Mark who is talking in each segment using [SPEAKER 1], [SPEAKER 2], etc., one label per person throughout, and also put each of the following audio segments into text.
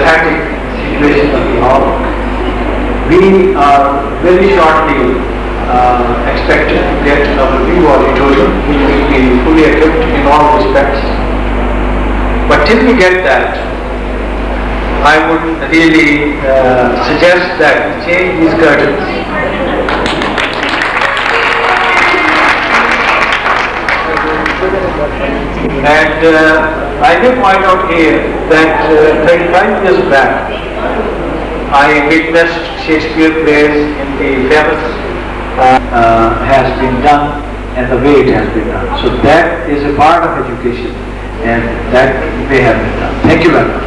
[SPEAKER 1] dramatic situation of the hour. We are very shortly expected to get our new auditorium, which will be fully equipped in all respects. But till we get that, I would really suggest that we change these curtains. And I will point out here that 35 years back, I witnessed Shakespeare plays in the famous has been done and the way it has been done. So that is a part of education and that may have been done. Thank you very much.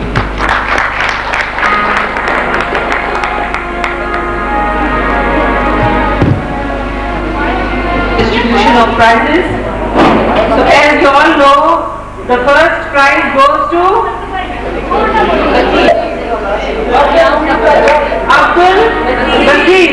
[SPEAKER 2] Distribution of prizes. So as you all know, the first prize goes to Abdul Basir.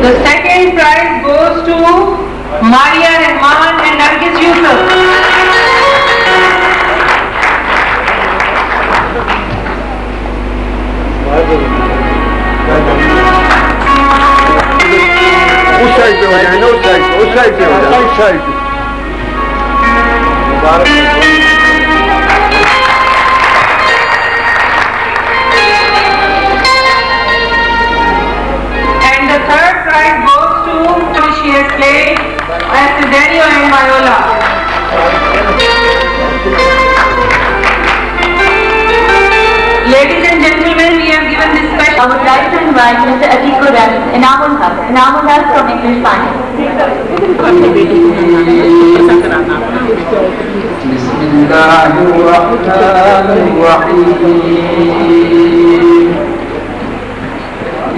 [SPEAKER 2] The second prize goes to Maria Rahman and Nargis Yusuf. And the third prize goes to she has played as Fidelio and Viola. Ladies and gentlemen, we have given this special.
[SPEAKER 3] I would like to invite Mr. Atiq Ram, Enamul Haq from English Panel.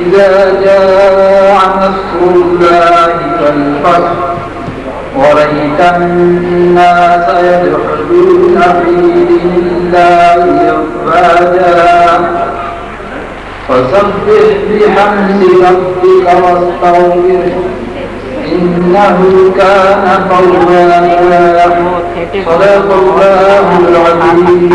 [SPEAKER 4] إذا جاء نصر الله والفتح ورأيت الناس يدخلون في دين الله أفواجا فسبح بحمد ربك واستغفره إنه كان توابا صدق الله العظيم.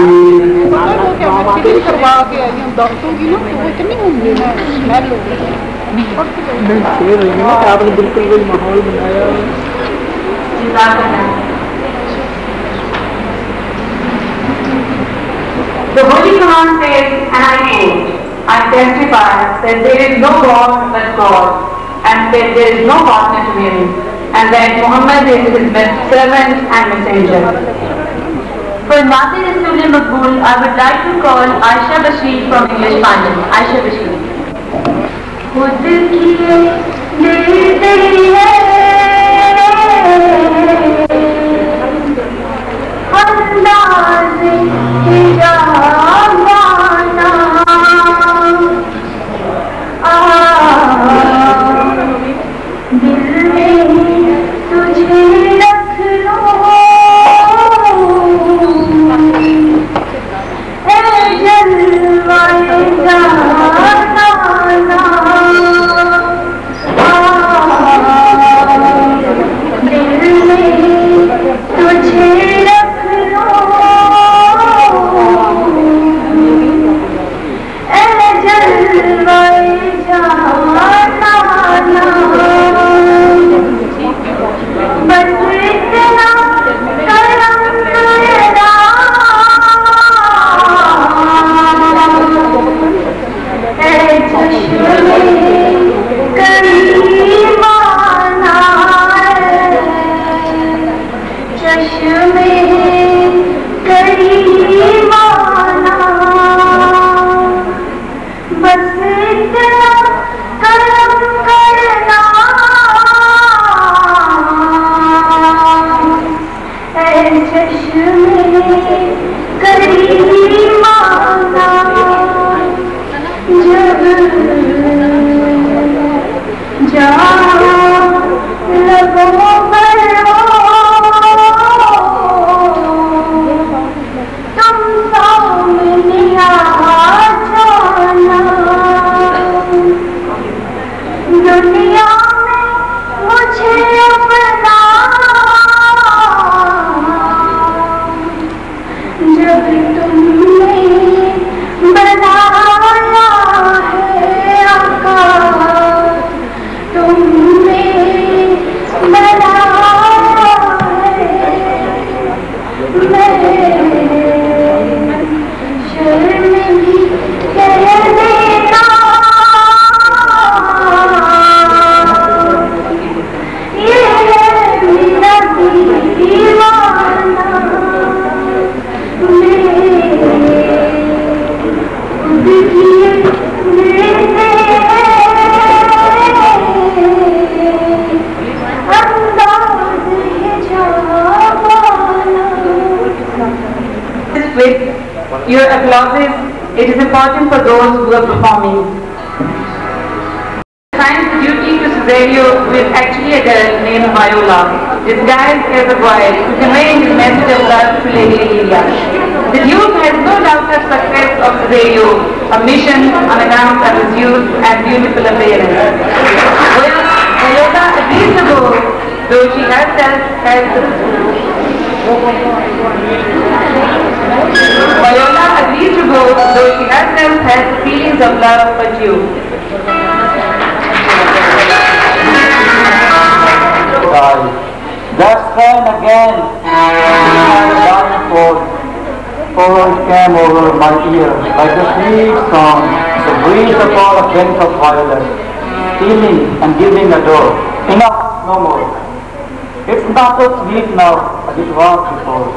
[SPEAKER 2] The Holy Quran says, and I quote, I testify that there is no God but God, and that there is no partner to him, and that Muhammad is his servant and messenger.
[SPEAKER 3] For Nadir Rasul Maqbool, I would like to call Aisha Bashir from English Panel. Aisha Bashir. खुद किए देती है अंदाज़ हिजाबाना दिल में तुझे रख लो जलवाए जाना दिल में तुझे रख लो
[SPEAKER 2] Your applauses, it is important for those who are performing. Assigned the duty to Cesario with actually a girl named Viola, disguised as a boy, to convey his message of love to Lady Lilia. The Duke has no doubt of success of Cesario, a mission on account of his youth and beautiful appearance. Viola agrees to go, though she herself has the feelings of love for Duke.
[SPEAKER 4] That's fine again. Chord came over my ear like a sweet song, the breeze upon a bench of violets, stealing and giving a door. Enough, no more. It's not so sweet now as it was before.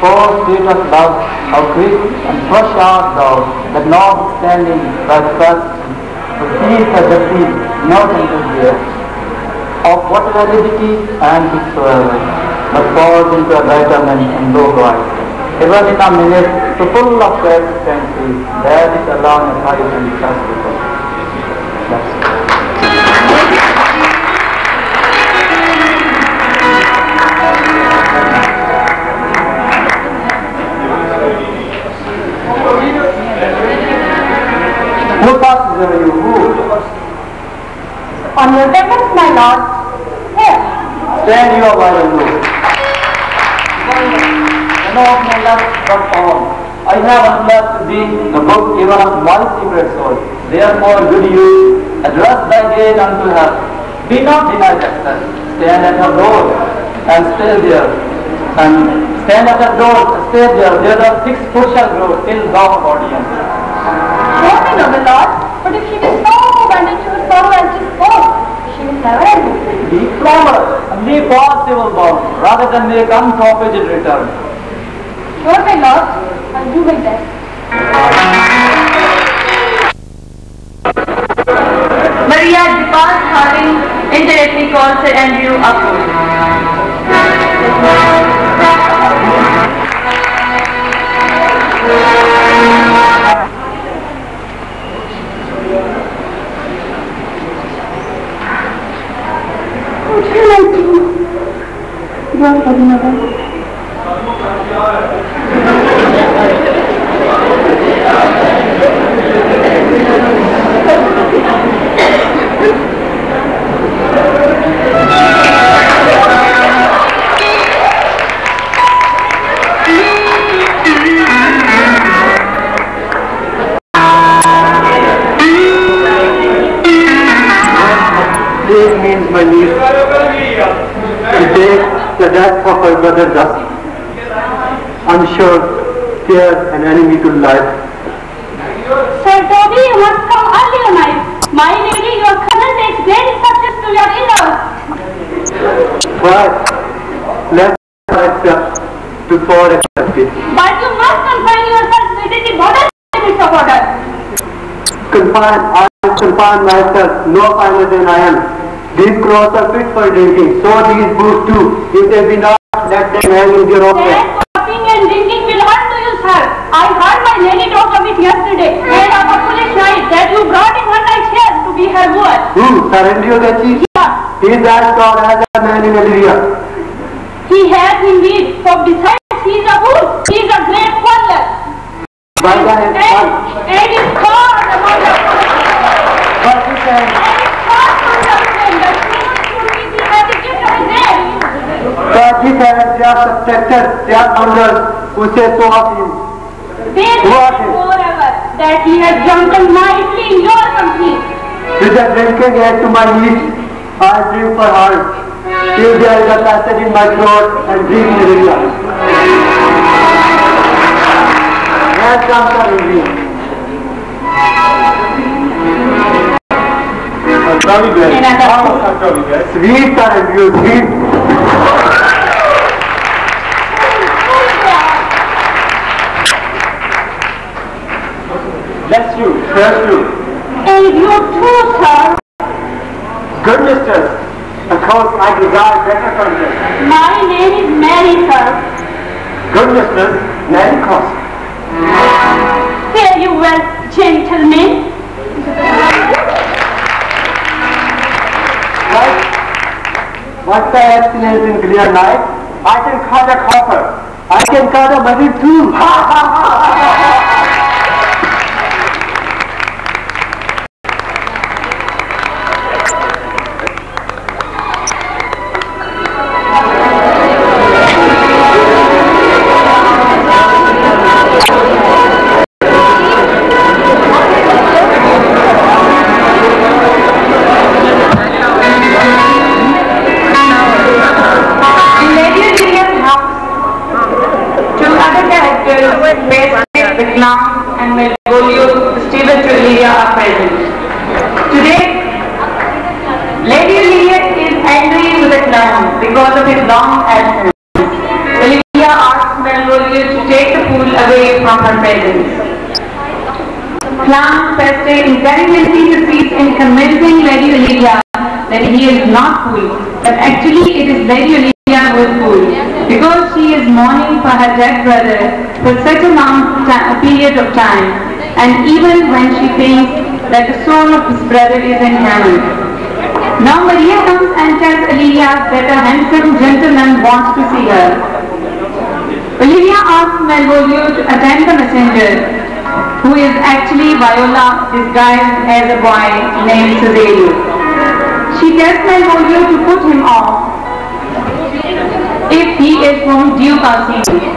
[SPEAKER 4] Oh, sweet of love, how crisp and fresh art thou, that notwithstanding thy trust, to cease as the sea, not until here. Of what validity and whatsoever, but falls into a betterment and low voice. Even in a minute, so full of persistency, there is alone a high and trust before. Who passes over you? Who?
[SPEAKER 3] On your presence, my lord. Here.
[SPEAKER 4] Stand you a while and look. Know of my love but all. I have unlocked to thee the book even of my secret soul. Therefore, good youth, address thy gate unto her. Be not denied access. Stand at her door and stay there. And stand at her door, stay there. There are 6 foot shall grow till thou audience.
[SPEAKER 3] Yes, I know, my lord. But if she will so and if she will so as she spoke, she will never end.
[SPEAKER 4] Be clever and be possible bound rather than make uncompleted return.
[SPEAKER 3] Sure, my lord. I'll do my best.
[SPEAKER 2] Maria departs having indirectly called Sir Andrew upward.
[SPEAKER 3] What shall I do? You are having a best.
[SPEAKER 4] This means my niece to take the death of her brother thus, unsure, fear, an enemy to life.
[SPEAKER 3] Sir Toby, you must come early tonight. My lady, your cousin takes great success to your in-laws.
[SPEAKER 4] Why? Let her accept before accepted.
[SPEAKER 3] But you must confine yourself within the border limits of order.
[SPEAKER 4] I confine myself no finer than I am. These clothes are fit for drinking, so these boots too. If they be not, let them hang in their own place.
[SPEAKER 3] Talking and drinking will hurt to you, sir. I heard my lady talk of it yesterday, and of a foolish night that you brought in one night here to be her wooer.
[SPEAKER 4] Who? Sir Andrew Gachi?
[SPEAKER 3] Yeah.
[SPEAKER 4] He is as tall as a man in Illyria.
[SPEAKER 3] He has indeed, for besides he is a fool, he is a great quarreler.
[SPEAKER 4] By the
[SPEAKER 3] And is far among the
[SPEAKER 4] But he said, they are subtracted, they are founders who say so of him.
[SPEAKER 3] Moreover, that he has drunken mightily in your company.
[SPEAKER 4] With the drinking aid to my niece, I drink for her. till there is a passage in my throat and breathing irregular. Here comes our review. Sweet are review, sweet. Bless you, bless you.
[SPEAKER 3] And you too, sir.
[SPEAKER 4] Good mistress, of course I desire better content.
[SPEAKER 3] My name is Mary, sir.
[SPEAKER 4] Good mistress, Mary Cross.
[SPEAKER 3] Fare you well, gentlemen.
[SPEAKER 4] Right? What's the excellence in clear night? I can cut a copper. I can cut a money too.
[SPEAKER 2] And Malvolio, Stephen Trujillo are present. Today, Lady Olivia is angry with the clown because of his long absence. Olivia asks Malvolio to take the fool away from her presence. Clown Peste intelligently succeeds in convincing Lady Olivia that he is not fool, but actually it is Lady Olivia who is fool, because she is mourning for her dead brother for such a long period of time, and even when she thinks that the soul of his brother is in heaven. Now Maria comes and tells Olivia that a handsome gentleman wants to see her. Olivia asks Malvolio to attend the messenger, who is actually Viola disguised as a boy named Cesario. She tells Malvolio to put him off if he is from Duke Orsini.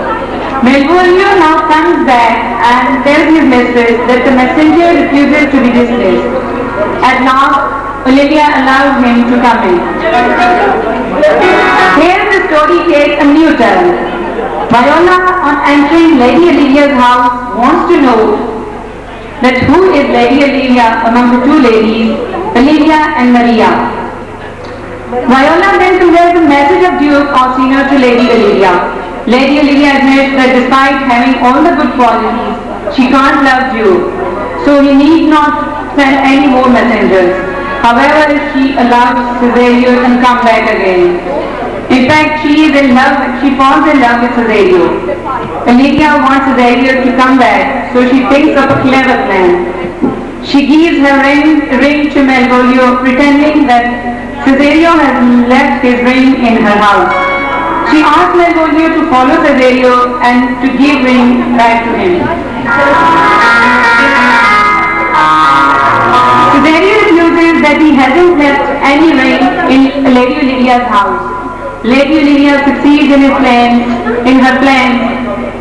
[SPEAKER 2] Malvolio now comes back and tells his mistress that the messenger refuses to be dismissed. At last, Olivia allows him to come in. Here the story takes a new turn. Viola, on entering Lady Olivia's house, wants to know that who is Lady Olivia among the two ladies, Olivia and Maria. Viola then conveys the message of Duke Orsino to Lady Olivia. Lady Olivia admits that despite having all the good qualities, she can't love Duke, so he need not send any more messengers. However, she allows Cesario to come back again. In fact, she falls in love with Cesario. Olivia wants Cesario to come back, so she thinks of a clever plan. She gives her ring to Malvolio, pretending that Cesario has left his ring in her house. She asks Malvolio to follow Cesario and to give ring back to him. Cesario refuses that he hasn't left any ring in Lady Olivia's house. Lady Olivia succeeds in her plans.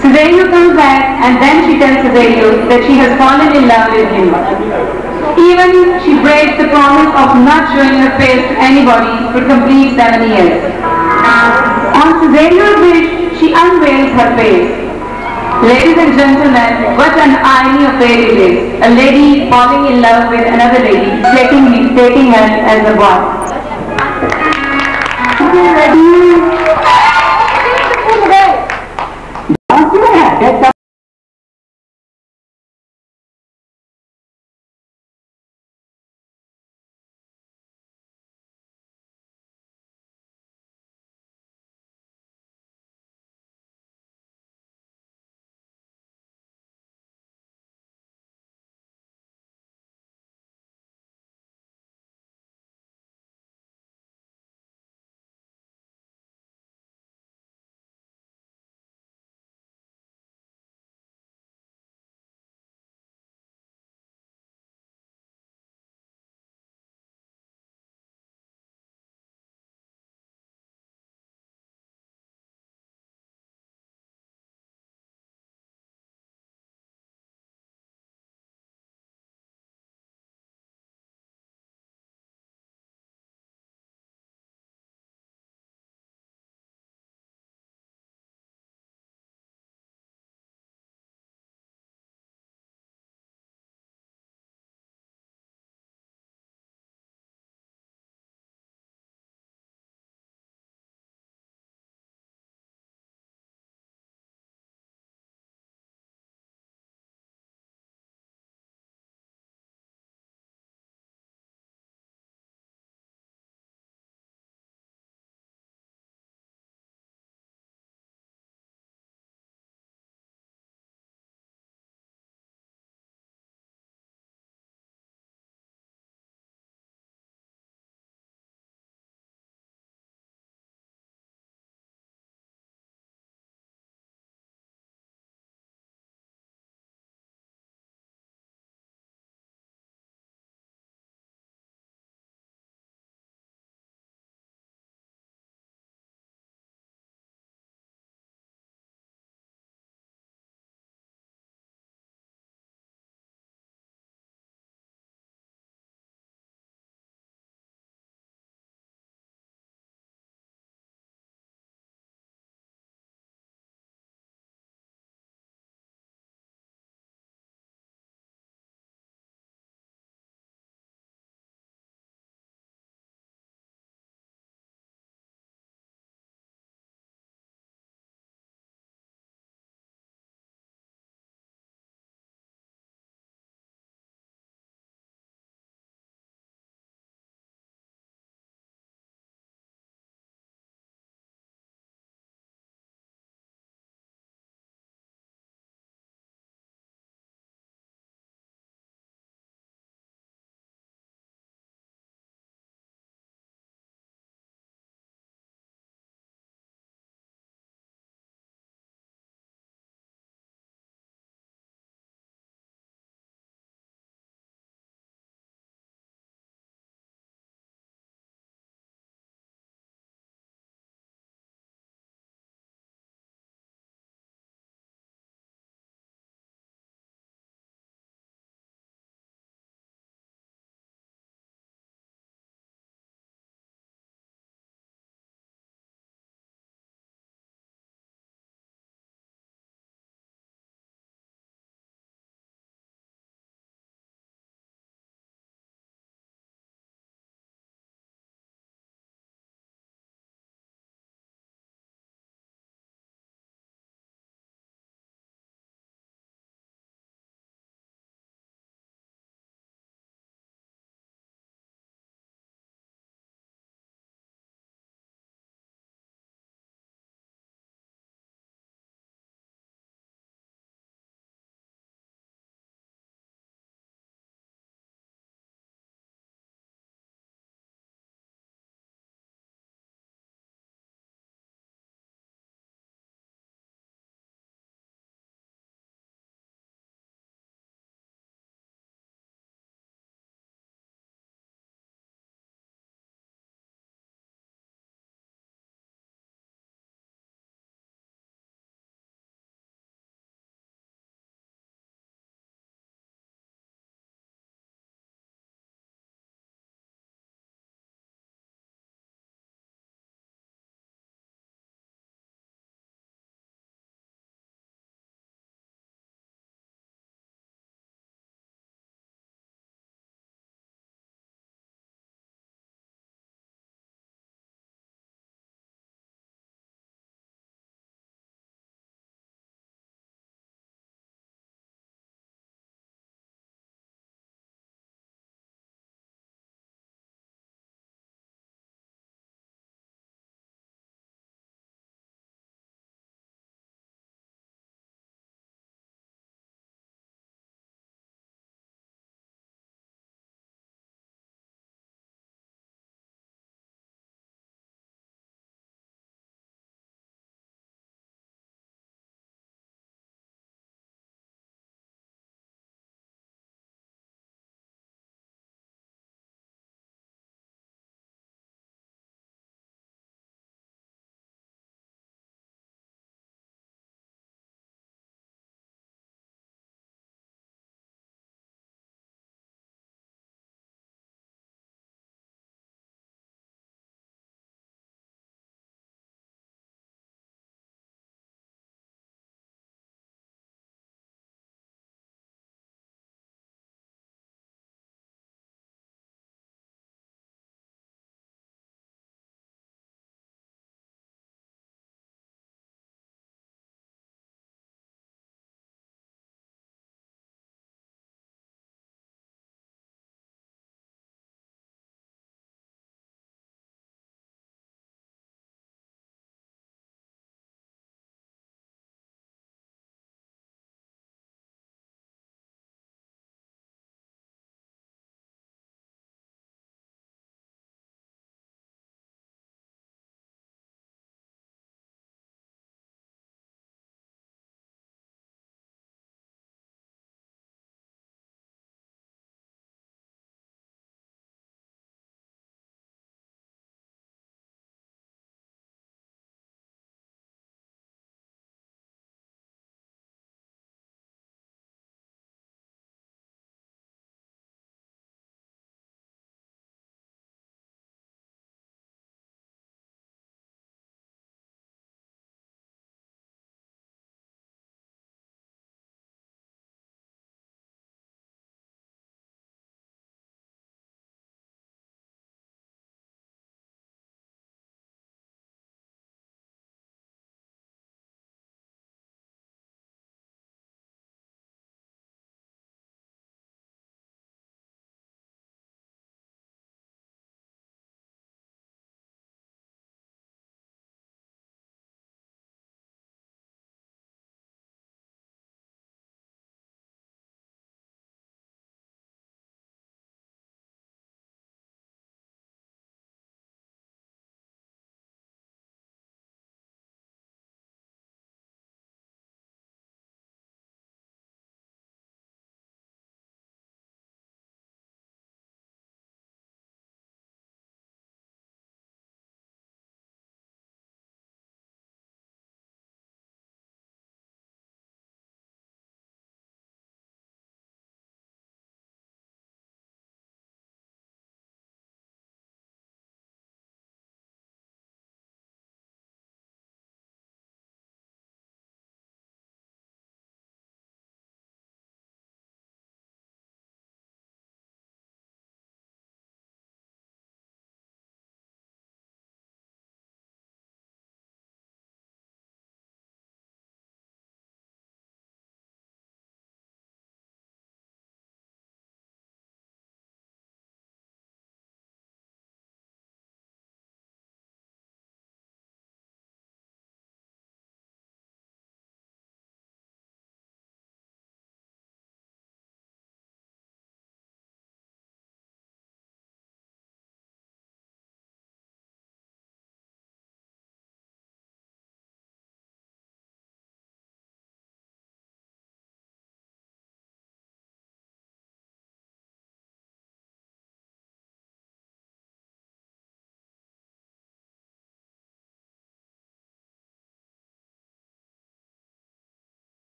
[SPEAKER 2] Cesario comes back and then she tells Cesario that she has fallen in love with him. Even she breaks the promise of not showing her face to anybody for complete 7 years. On Cesario's wish, she unveils her face. Ladies and gentlemen, what an irony of fate it is. A lady falling in love with another lady, taking her as a boy.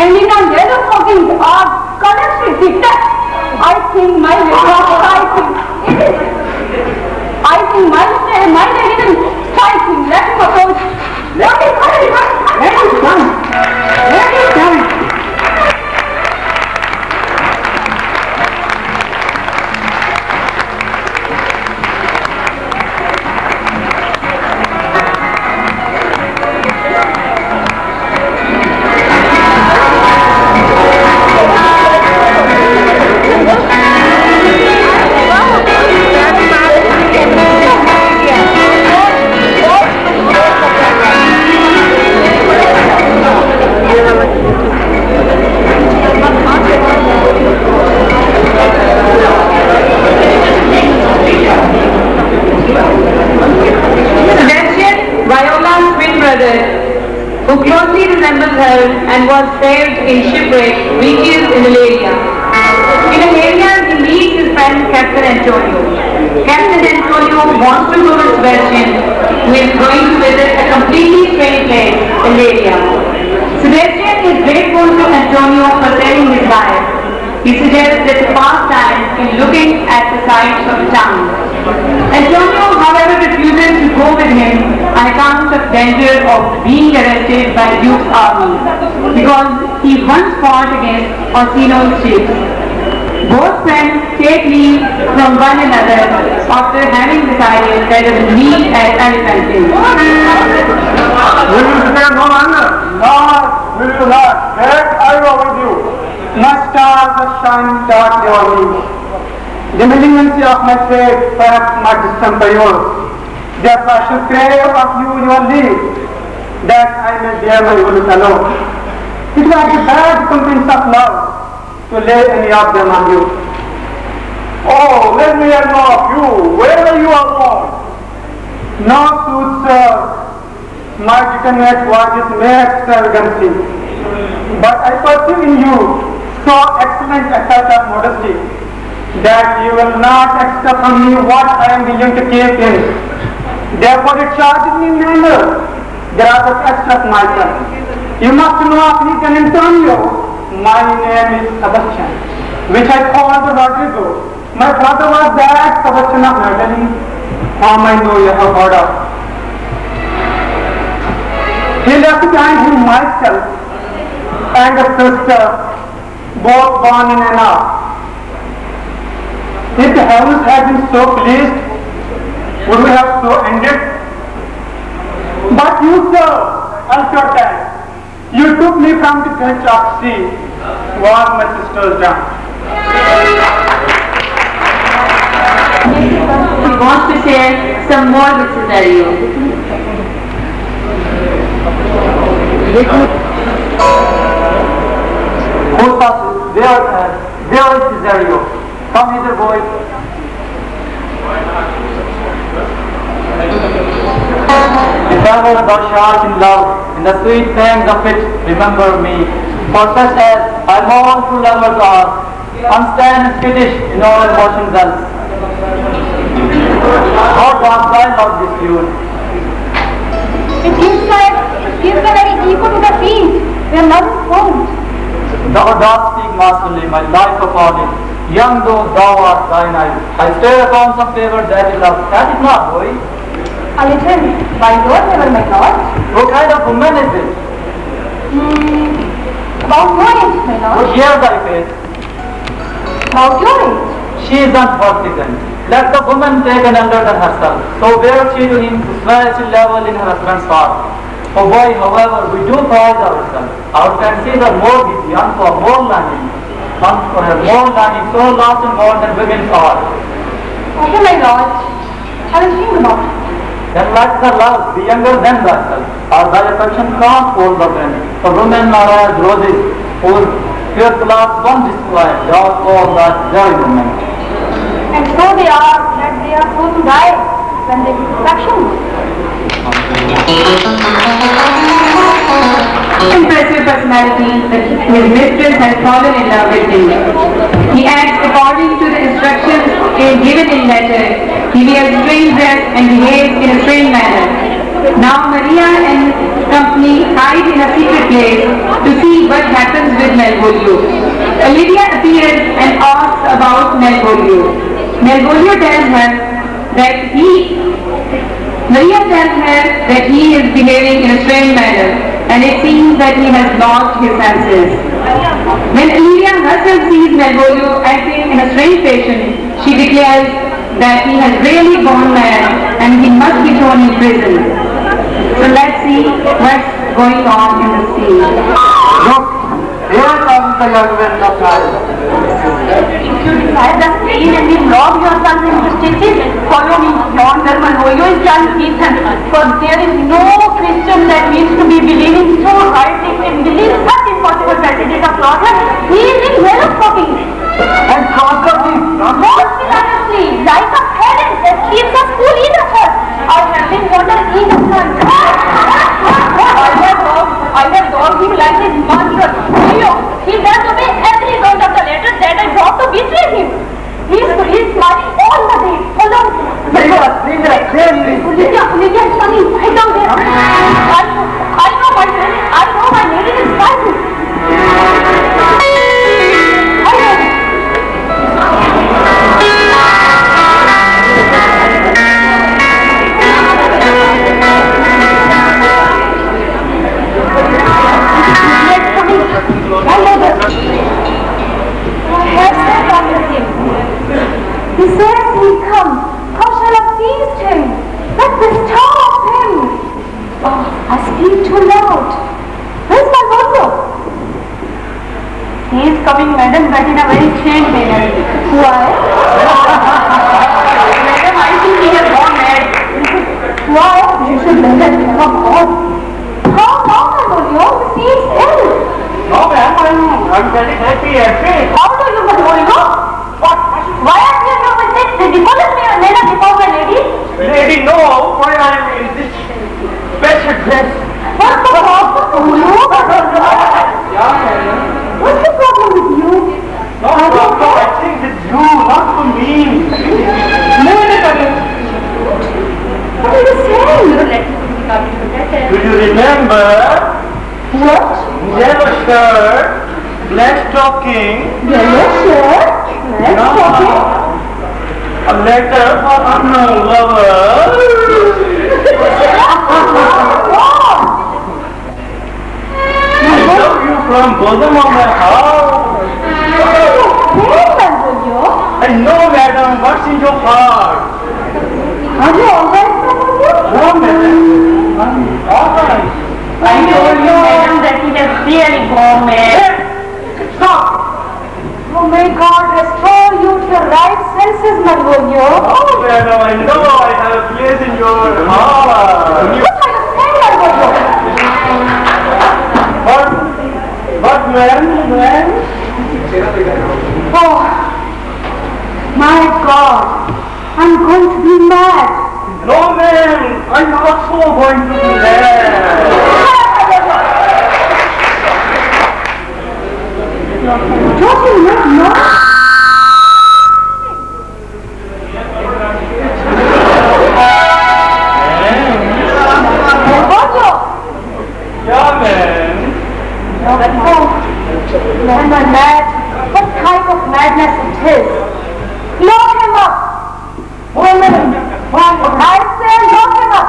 [SPEAKER 2] ending on yellow stockings or colored stick. I think my name is striking. Let him approach. Let him come. Who closely resembles her and was saved in shipwreck, reaches in Aleria. In Aleria, he meets his friend Captain Antonio. Captain Antonio wants to go to Sebastian, who is going to visit a completely strange place, Aleria. Sebastian is grateful to Antonio for saving his life. He suggests that to pass time in looking at the sights of the town. Antonio, however, refuses to go with him on account of danger of being arrested by Duke's army, because he once fought against Orsino's ships. Both friends take leave from one another after having decided that they will meet at Elephantine.
[SPEAKER 4] Will you stay no longer? Nor will you not. Let I go with you. My stars are shining darkly on me. The malignancy of my fate perhaps might distemper yours. Therefore I shall crave of you your leave, that I may bear my illness alone. It was a bad recompense of love to lay any of them on you. Oh, let me know of you, wherever you are born. No sooth, sir, my determinate voyages may extravagancy, but I perceive in you so excellent a touch of modesty that you will not accept from me what I am willing to keep in. Therefore it charges me manner that I was extract myself. You must know of me, San Antonio. My name is Sebastian, which I called Rodrigo. My father was that Sebastian of Medellin, whom I know you have heard of. He left behind him myself and a sister, both born in Ena. If the heavens had been so pleased, would we have so ended? But you, sir, Alcortan, you took me from the bench of sea, was my sister's down.
[SPEAKER 3] He wants to share some more with Cesario.
[SPEAKER 4] Where is Cesario? Come hither, boy. If ever thou shalt in love, in the sweet pangs of it, remember me. For such as I mourn true lovers are, unstand and skittish in all emotions else. How dost thou love this tune?
[SPEAKER 2] It gives the very echo to the field where love is found.
[SPEAKER 4] Thou dost speak masterly, my life upon it. Young though thou art thine eyes, I stare upon some favor that is love. That is not, boy.
[SPEAKER 2] A little, by your favor, my lord.
[SPEAKER 4] What kind of woman is it?
[SPEAKER 2] About your age, my lord.
[SPEAKER 4] Look here thy face.
[SPEAKER 2] About your age.
[SPEAKER 4] She is unfortunate. Let the woman take an elder than herself. So bear she to him to swear she level in her husband's heart. Oh boy, however, we do prize ourselves. Our fancies are more busy, and for more learning. And for her more learning, so lost in more than women are.
[SPEAKER 2] Okay, my lord. I will think about it.
[SPEAKER 4] Then let her love be younger than thyself, or thy affection can't hold the friend. For women are as roses, whose pure flowers one display, they are called as joy women.
[SPEAKER 2] And so they are, that they are so to die when they give affection.
[SPEAKER 3] Impressive personality, his mistress has fallen in love with him. He acts according to the instructions given in letter. He wears strange dress and behaves in a strange manner. Now Maria and company
[SPEAKER 2] hide in a secret place to see what happens with Malvolio. Olivia appears and asks about Malvolio. Malvolio tells her that Maria tells her that he is behaving in a strange manner, and it seems that he has lost his senses. When Olivia herself sees Malvolio acting in a strange fashion, she declares that he has really gone mad and he must be thrown in prison. So let's see what's going on in the scene.
[SPEAKER 4] Look, here comes the young man of life.
[SPEAKER 3] If you decide the scene and will lock yourself into stitches, follow me. Yonder Malvolio is done, Ethan. For there is no Christian that needs to be believing so hardly in believe such impossible tragedies of slaughter. He is in hell of fucking.
[SPEAKER 4] And conquer me.
[SPEAKER 3] Most villainously, like a parent that keeps a school either her. I have been wondering either son. I have told him like his monster. He does obey every word of the letter that I brought to betray him. He's smiling all the day. Follow me. Olivia, Sonny, right down there. I know my lady is fighting. He says he'll come. How shall I feast him? Let me starve him. Oh, I speak too loud. Where's my Malvolio? He is coming, madam, but in a very strange manner. Why? Madam, I think he has gone mad. Why? You should let him come home. How long, Malvolio? He is ill.
[SPEAKER 4] No, ma'am, I'm very happy.
[SPEAKER 3] How do you, Malvolio? What? Why are you here with this? Did you call me a lady before my lady?
[SPEAKER 4] Lady, no, why I am in this special dress?
[SPEAKER 3] What's the problem with you? What's the problem with you?
[SPEAKER 4] No problem, I think it's you, not for me.
[SPEAKER 3] What are you saying?
[SPEAKER 4] Do you remember?
[SPEAKER 3] What?
[SPEAKER 4] Yellow shirt, black stocking.
[SPEAKER 3] Yellow shirt? Black stocking?
[SPEAKER 4] A letter for unknown lover. I love you from bosom of my heart. I know, madam, what's in your heart.
[SPEAKER 3] Are you alright,
[SPEAKER 4] No, madam. I'm alright.
[SPEAKER 3] I told you, madam, that he has really gone mad.
[SPEAKER 4] Stop!
[SPEAKER 3] Oh, may God restore you to your right senses, Malvolio.
[SPEAKER 4] Oh, madam, I know I have a place in your heart.
[SPEAKER 3] What are you saying, Malvolio?
[SPEAKER 4] What, ma'am?
[SPEAKER 3] Oh, my God, I'm going to be mad.
[SPEAKER 4] No, ma'am, I'm also going to be there.
[SPEAKER 3] Don't you know?
[SPEAKER 4] Yeah, ma'am.
[SPEAKER 3] Am I mad? What type of madness it is? Lock him up! Women, I say lock him up!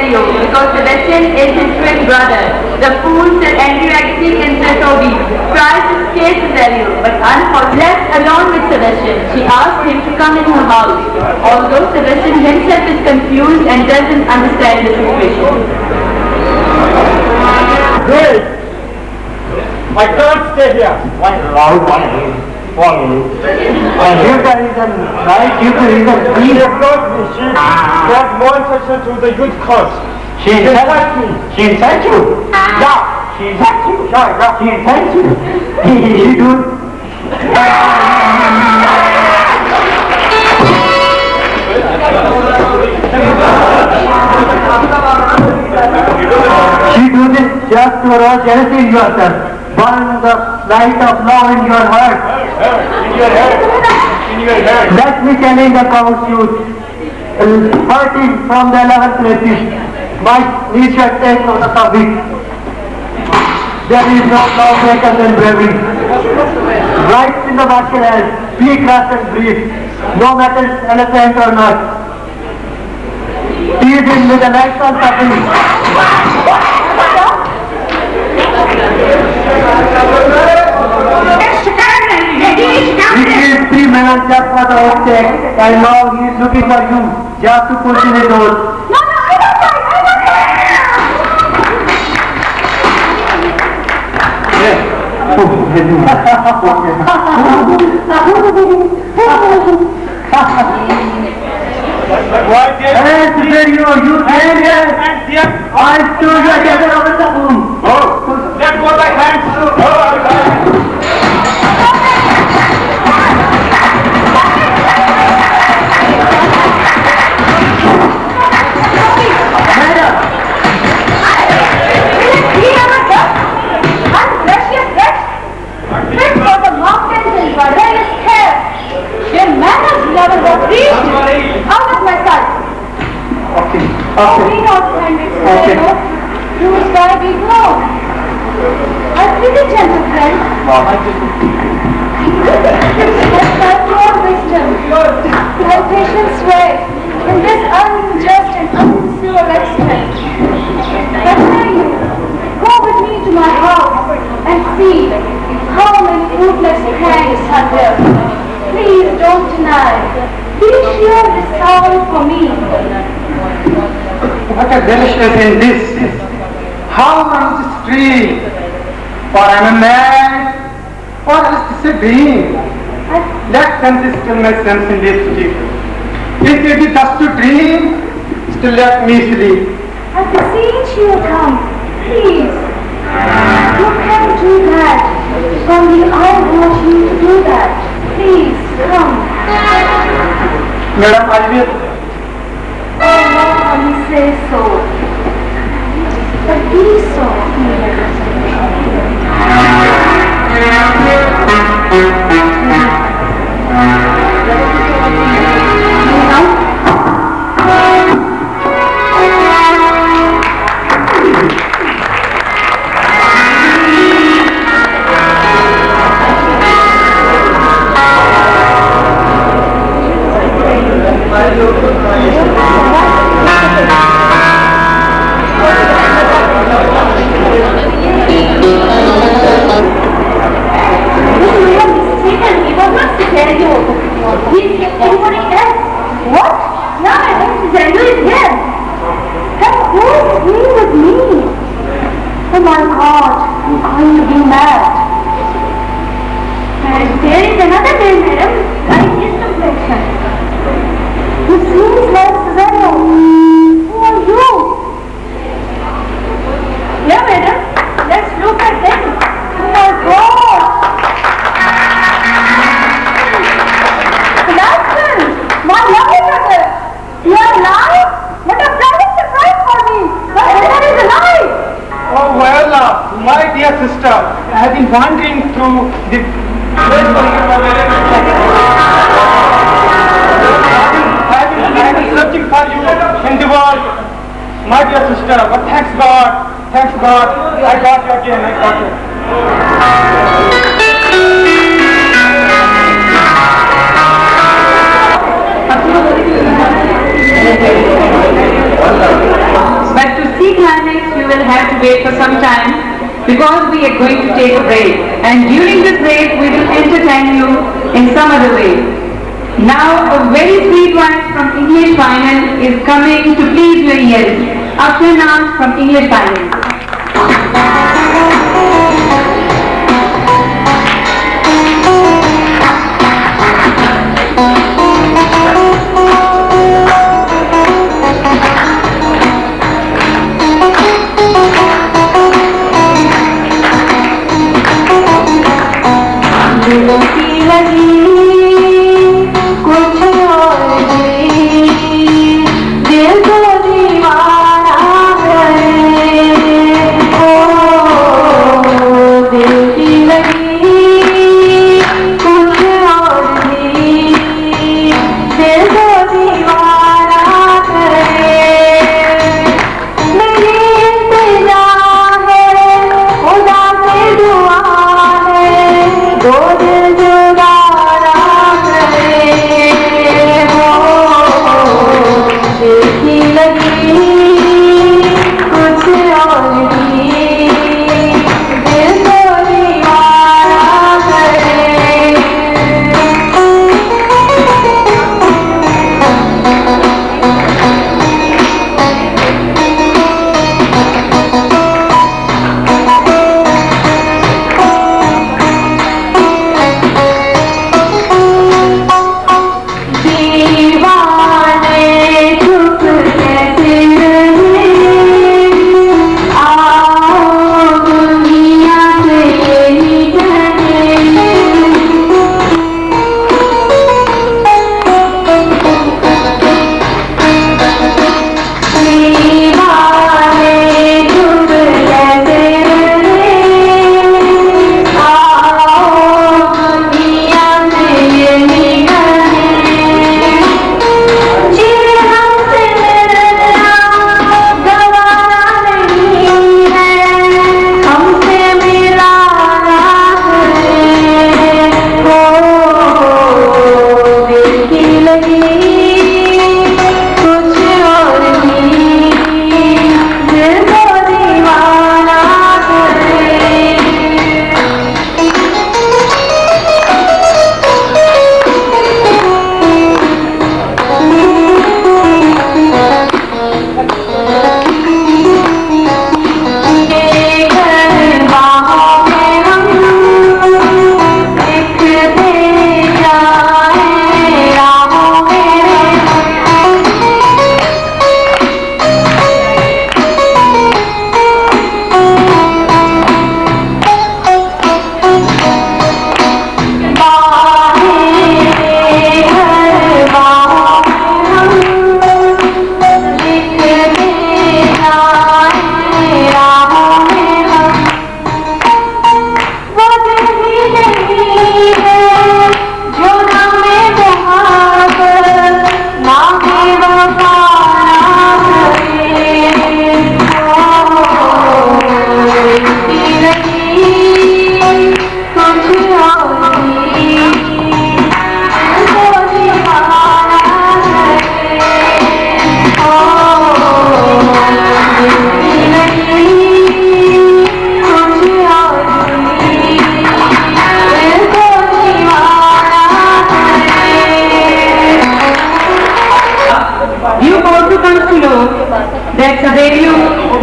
[SPEAKER 3] Because Sebastian is his twin brother. The fool Sir Andrew Agassi and Sir Toby tries to escape case to tell you, but unfortunately, left alone with Sebastian, she asked him to come in her house, although Sebastian himself is confused and doesn't understand the situation.
[SPEAKER 5] Great! I can't stay here. Why loud one? Give the reason, right? Give the reason. Please approach me. She got more instruction to the youth course. She insulted me. She insulted you? Yeah. She insulted you. Yeah. She insulted you. She do. She do this just to arouse jealousy in yourself. Burn the light of love in your heart. In your heart. In your heart. Let me challenge the course youth. 13 from the 11th places. My initial take of the topic. There is no love greater than bravery. Writes in the basket as be crass and brief, no matter elephant or not. Tease him with a nice on topic. He is 3 men just for the object, and now he is looking for you just to push in the door.
[SPEAKER 3] No, I don't
[SPEAKER 5] Hey, superior, you came here. I stood together over the room. Oh, let go my hands.
[SPEAKER 3] Out of my sight.
[SPEAKER 5] Okay.
[SPEAKER 3] We not
[SPEAKER 5] Okay.
[SPEAKER 3] You must gotta be wrong. I'm pretty gentle, friend. That's my pure wisdom. My patience way in this unjust and unfair extent. But tell you, go with me to my house and see how many fruitless pranks are there. Please don't deny. Be sure this sound for me.
[SPEAKER 5] What a deliciousness in this. How runs this tree? For I am a man, or else this a being. Let sense still my sense in this sleep. If it is just to dream, still let me sleep.
[SPEAKER 3] I beseech you come, please. You can't do that. Only I want you to do that. Please, come.
[SPEAKER 5] Madam, I will.
[SPEAKER 3] Oh, Lord, only say so. But be so. Oh my God, I'm going to be mad. And there is another man, madam, like his complexion. He seems like Susanna. Who are you? Yeah, madam, let's look at them. Oh my God. Sebastian, my lovely brother, you are alive? What a pleasant surprise for me. My brother is alive.
[SPEAKER 5] Oh well, my dear sister, I have been wandering through the I have been searching for you in the world, my dear sister. But thanks God, I got you again. I got you.
[SPEAKER 2] But to see climax, you will have to wait for some time. because we are going to take a break. And during this break, we will entertain you in some other way. Now, a very sweet voice from English Final is coming to please your ears. Ashana from English Final.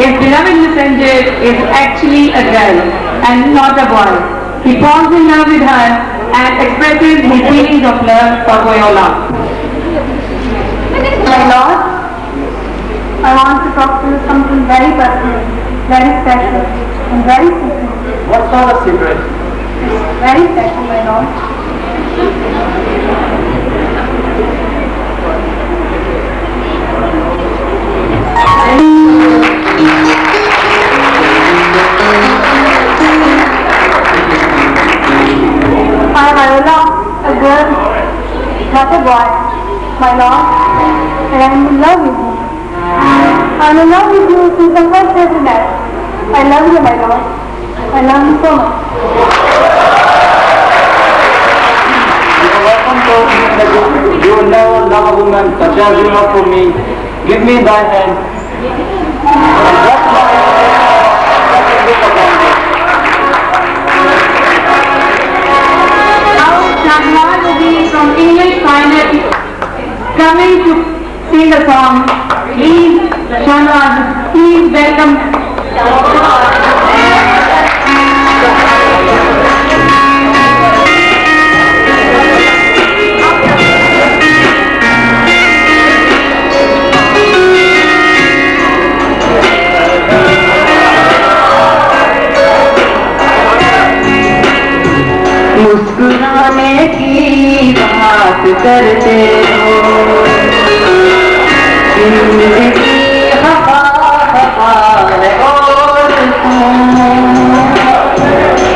[SPEAKER 2] His beloved messenger is actually a girl and not a boy. He falls in love with her and expresses his feelings of love for Viola.
[SPEAKER 3] My Lord, I want to talk to you something very personal, very special, and very secret.
[SPEAKER 4] What sort of secret?
[SPEAKER 3] It's very special, my Lord. I am Viola, a girl, not a boy, my Lord, and I am in love with you. I am in love with you since the first day we met. I love you, my Lord. I love you so much.
[SPEAKER 4] You are welcome to me. You will never love a woman such as you love for me. Give me thy hand. And bless my life. Let it be upon thee.
[SPEAKER 2] Bashir from English Final coming to sing a song. Please, Shahnaz, please welcome.
[SPEAKER 5] مسکرانے کی بات کرتے ہو زندگی ہوا ہے اور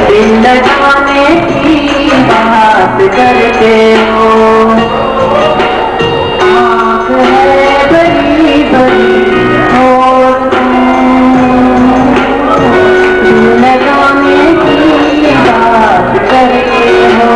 [SPEAKER 5] دل لگانے کی بات کرتے ہو آنکھ ہے بڑی بڑی اور دل لگانے کی بات کرتے ہو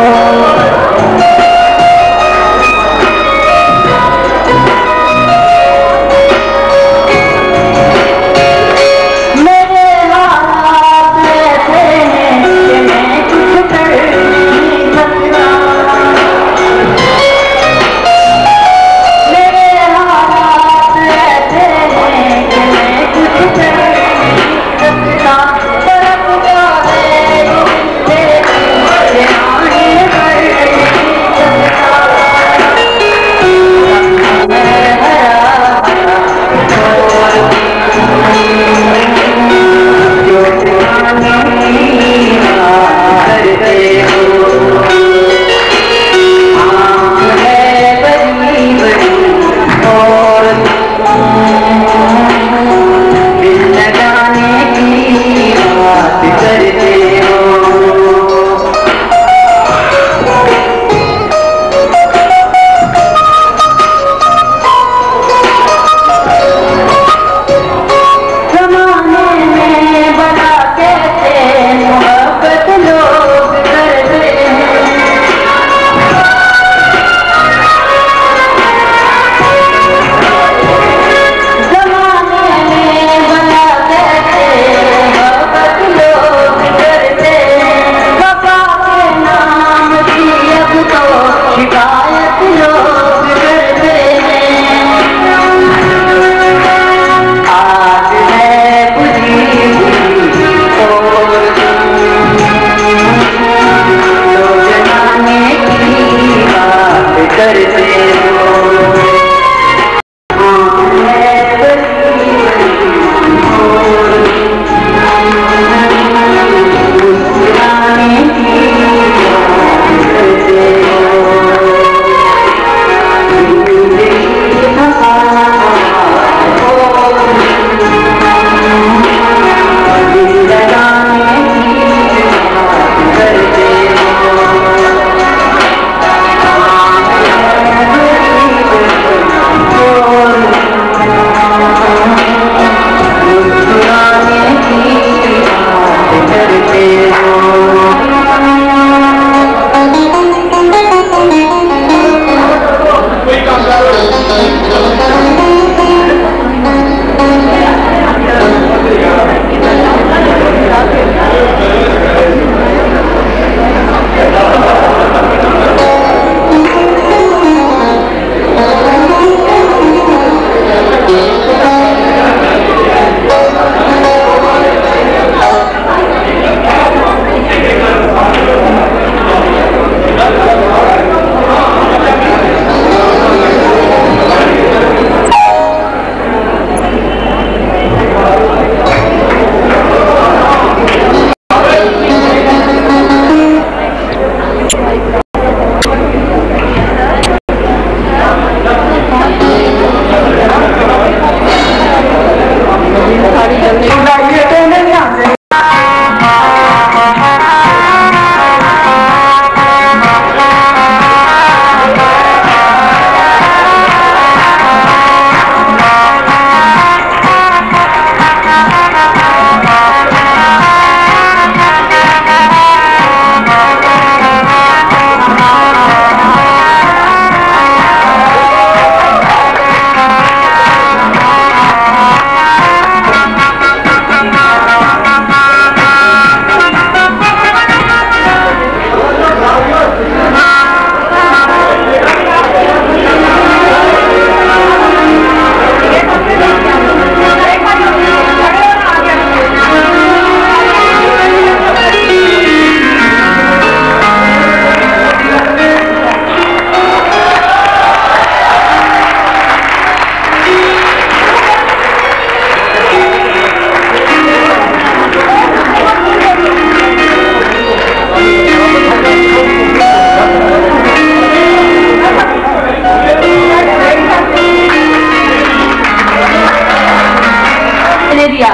[SPEAKER 3] Canaria.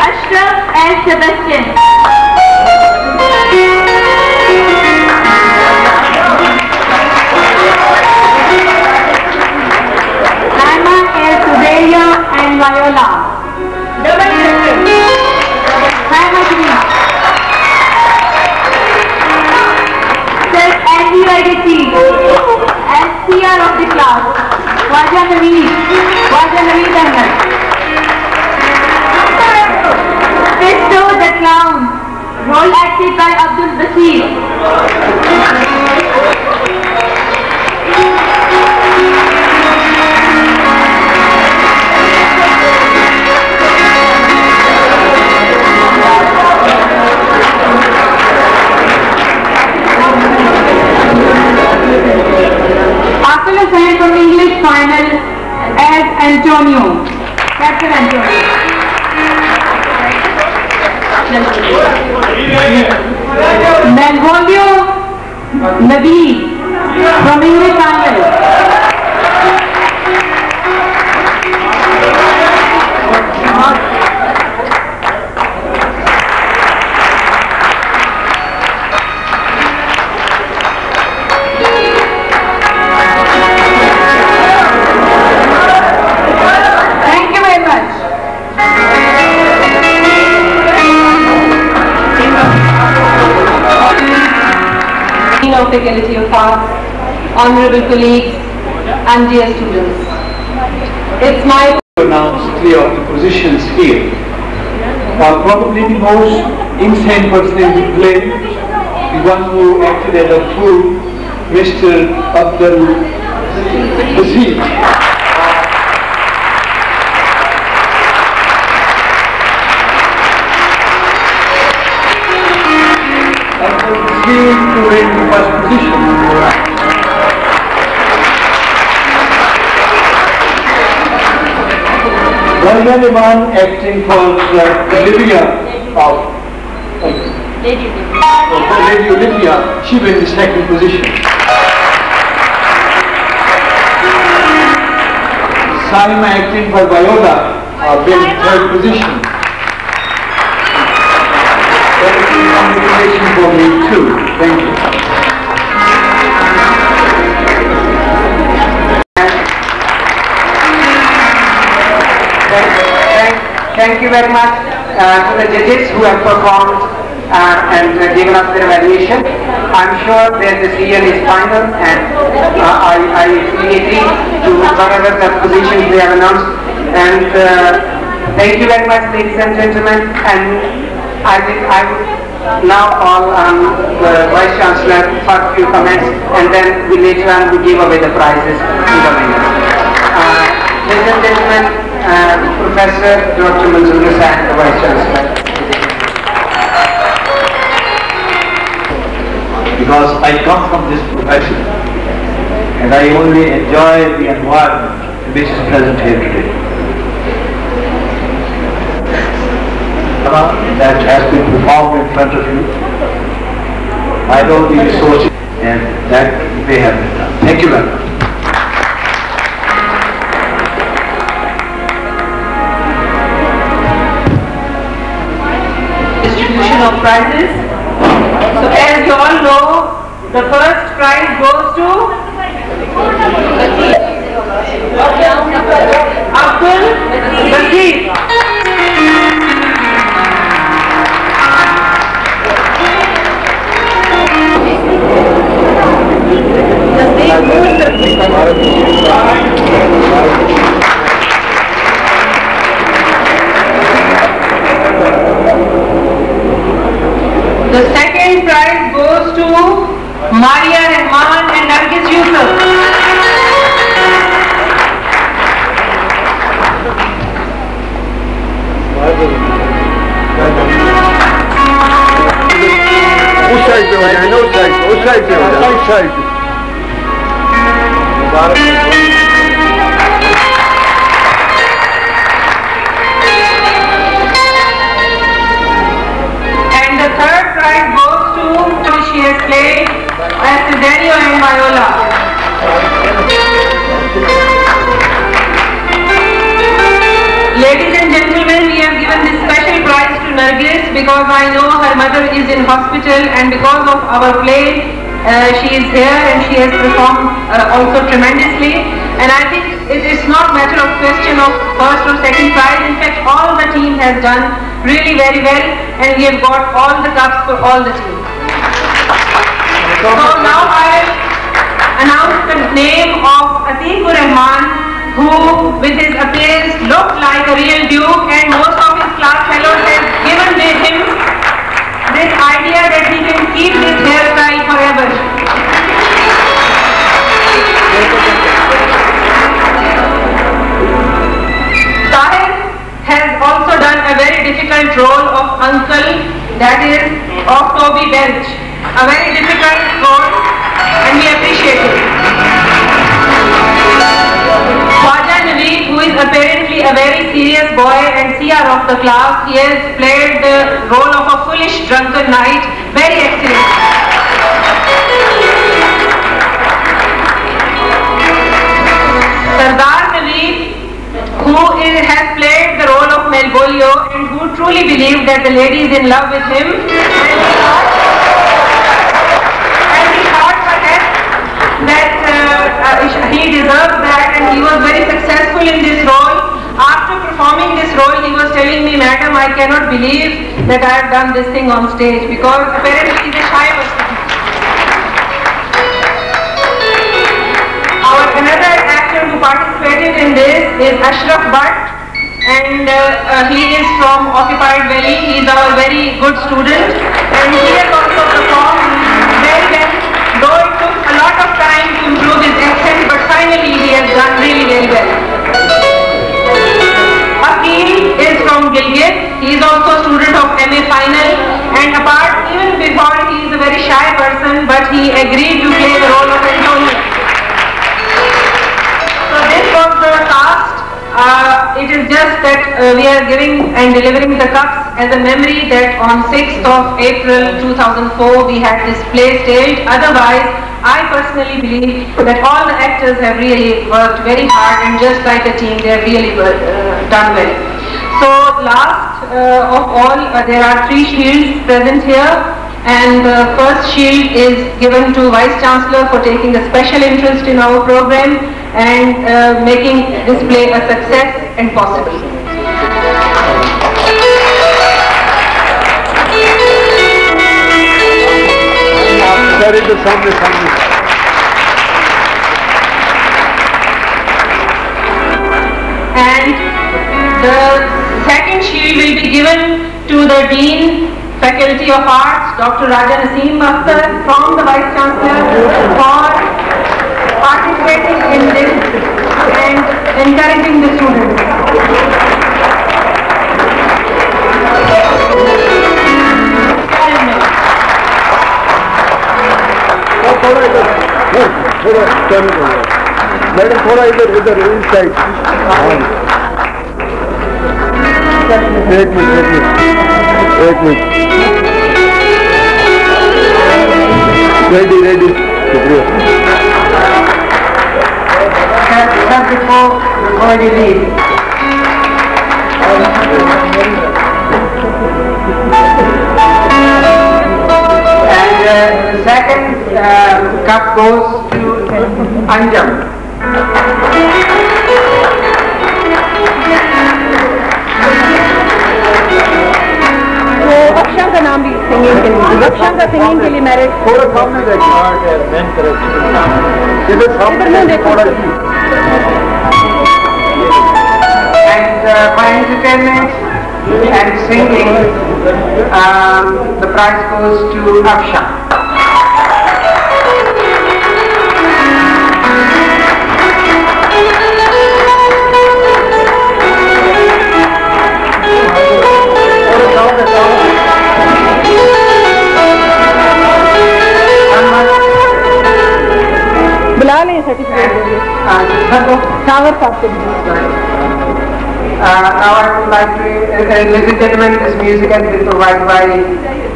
[SPEAKER 3] Ashraf and Sebastian.
[SPEAKER 2] Naima and Sudelia and Viola. Naima Green. Sir Andy Legacy. SCR of the class. Waja Naveed Ahmed. Fisto the Clown. Role acted by Abdul Basir. Akil Hussain from English final as Antonio. Captain Antonio. Benvolio Nabi from English final. Thank you very much.
[SPEAKER 3] Of Faculty of Arts, honorable colleagues and dear students. It's my
[SPEAKER 1] Announce clear of the positions here. Probably the most insane person in the play, the one who acted as a fool, Mr. Abdul Basir. To win the first position. Rania Liman acting for Olivia of Lady Olivia, she wins the second position. Salima acting for Viola wins third position. Congratulations for me too. Thank you.
[SPEAKER 6] Thank you very much to the judges who have performed and given us their evaluation. I'm sure their decision is final, and I fully agree to whatever the positions they have announced. And thank you very much, ladies and gentlemen. And I would now call the Vice Chancellor for a few comments, and then we later on will give away the prizes to the winners. Ladies and gentlemen, Professor Dr. Manzoor Hussain, the Vice Chancellor.
[SPEAKER 1] Because I come from this profession and I only enjoy the environment which is present here today. That has been performed in front of you. I know the resources and that they have been done. Thank you very much.
[SPEAKER 2] Distribution of prizes. So as you all know, the first prize goes to Abdul Basir. The second prize goes to Maria Rahman and Nargis Yusuf.
[SPEAKER 1] उस side पे हो जाए ना, उस side पे हो जाए, उस साइड पे।
[SPEAKER 2] And the third prize goes to Tunisia. has played as Fidelio and Viola. Ladies and gentlemen, we have given this special prize to Nargis because I know her mother is in hospital, and because of our play, she is here and she has performed also tremendously. And I think it is not matter of question of first or second prize. In fact, all the team has done really very well, and we have got all the cups for all the team. So now I announce the name of Atiqur Rahman, who with his appearance looked like a real duke, and most of his class fellows have given him this idea that he can keep this hairstyle forever. Tahir has also done a very difficult role of uncle, that is of Toby Belch. A very difficult role, and we appreciate it. Khwaja Naveed, who is apparently a very serious boy and CR of the class, he has played the role of a foolish drunken knight very excellent. Sardar Naveed, who has played the role of Malvolio and who truly believed that the lady is in love with him, and he thought perhaps that he deserved that, and he was very successful in this role. After performing this role, he was telling me, "Madam, I cannot believe that I have done this thing on stage," because apparently he is a shy person. Our another actor who participated in this is Ashraf Bhatt, and he is from Occupied Valley. He is our very good student, and he has also performed very well, though it took a lot of time to improve his accent, but finally he has done really very well. Akil is from Gilgit. He is also a student of MA Final, and even before he is a very shy person, but he agreed to play the role of Antonio. So this was the cast. It is just that we are giving and delivering the cups as a memory that on 6th of April 2004 we had this play staged. Otherwise, I personally believe that all the actors have really worked very hard, and just like a team, they have really done well. So last of all, there are 3 shields present here, and the first shield is given to Vice Chancellor for taking a special interest in our program and making this play a success and possible.
[SPEAKER 1] Very good, family.
[SPEAKER 2] And the second shield will be given to the Dean, Faculty of Arts, Dr. Raja Naseem Akhtar, from the Vice Chancellor, for participating in this and encouraging the students.
[SPEAKER 1] Madam थोड़ा इधर इस side एक minute ready शुक्रिया
[SPEAKER 6] before you leave. And the second cup goes to Anjam.
[SPEAKER 2] अक्षर का नाम भी singing के लिए, अक्षर का सिंगिंग के लिए मेरे
[SPEAKER 1] थोड़ा सामने देखो इधर देखो
[SPEAKER 6] And for entertainment and singing, the prize goes to Afshan.
[SPEAKER 2] बुला लें certificate
[SPEAKER 6] Now I would like to, ladies and gentlemen, this music has been provided by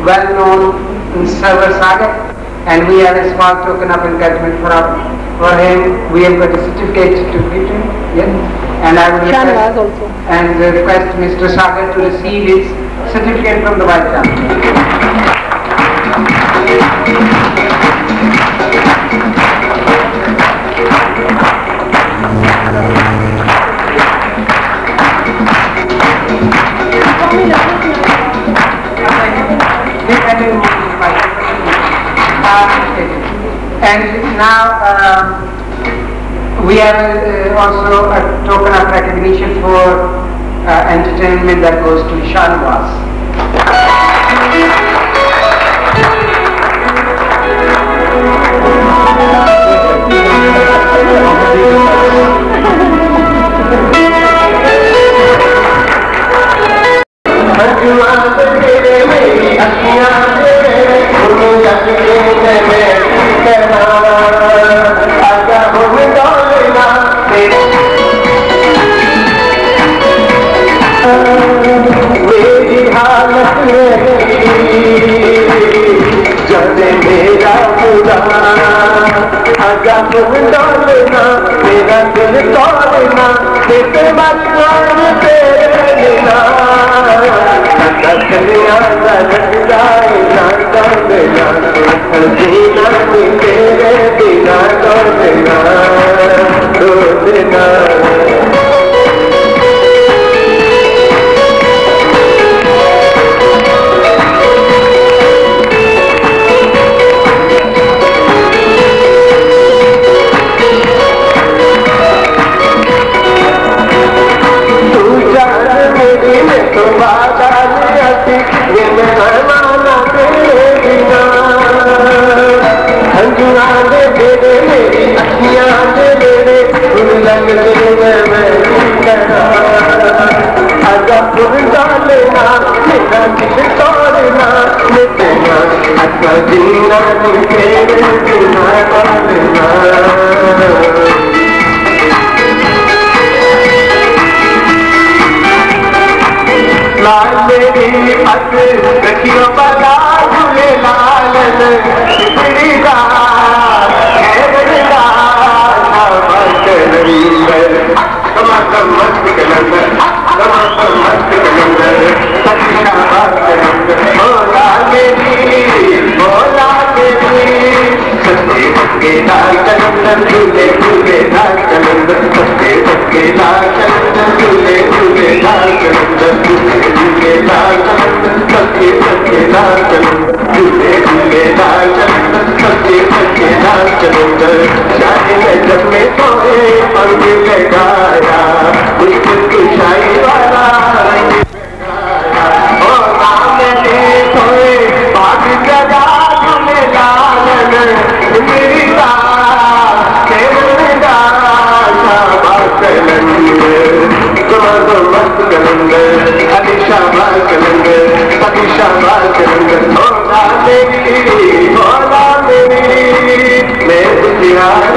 [SPEAKER 6] well-known Sarvar Sagar. and we have a small token of encouragement for him. We have got a certificate to give him. Yes, and I would request Mr. Sagar to receive his certificate from the Vice Chancellor. And now we have also a token of recognition for entertainment that goes to Shanwas.
[SPEAKER 7] Yeah.